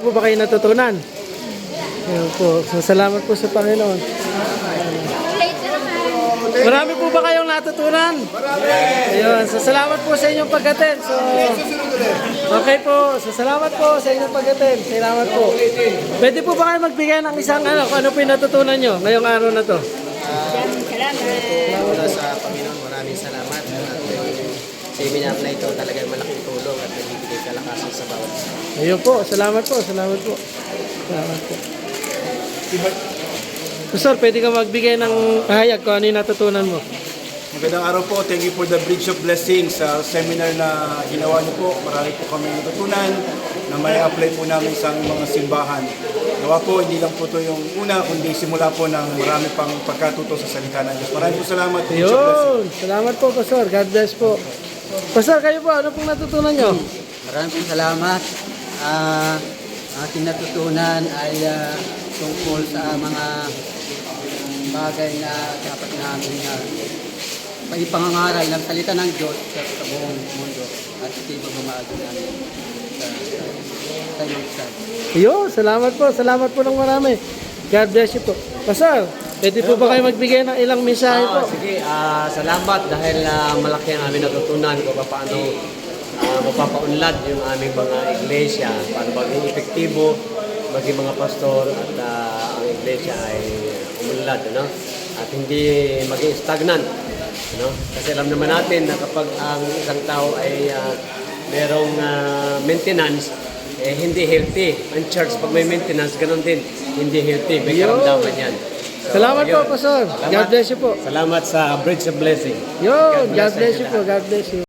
Po ba kayo natutunan? Ayun po. So, salamat po sa Panginoon. Marami po ba kayong natutunan? Ayun. So, salamat po sa inyong pag-attend. So, okay po. So, salamat po sa inyong pag-attend. Salamat po. Pwede po ba kayo magbigay ng isang kung ano po yung natutunan nyo ngayong araw na to? Mula sa Panginoon, maraming salamat. At yung seminar na ito talagang malaking tulong at nagbibigay kalakasan sa bawat isa. Ayun po. Salamat po. Salamat po. Salamat po. Pastor, pwede ka magbigay ng pahayag kung ano yung natutunan mo. Magandang araw po. Thank you for the Bridge of Blessings sa seminar na ginawa niyo po. Marami po kami natutunan na may apply po namin sa aming mga simbahan. Gawa po, hindi lang po ito yung una, kundi simula po ng marami pang pagkatuto sa salita ng Diyos. Maraming po salamat. Bridge of Blessings. Ayun. Salamat po, Pastor. God bless po. Pastor, kayo po, ano pong natutunan nyo? Maraming salamat. Ating natutunan ay tungkol sa mga bagay na dapat namin ipangangaral ng salita ng Diyos sa buong mundo at ito'y mamamahagi namin sa iyong side. Ayun. Salamat po. Salamat po ng marami. God bless you po. Pastor, pwede po ba kayo magbigay ng ilang mensahe po? Sige, salamat dahil malaki ang aming natutunan kung paano mapapaunlad yung aming mga iglesia, paano maging epektibo, maging mga pastor at ang iglesia ay umunlad, no? At hindi maging stagnant, no? Kasi alam naman natin na kapag ang isang tao ay merong maintenance, hindi healthy. Ang church, pag may maintenance, ganun din, hindi healthy. May karamdaman yan. So, Salamat po, yun. Pastor. God Salamat. bless you po. Salamat sa Bridge of Blessing. Yun. God bless you po. God bless you.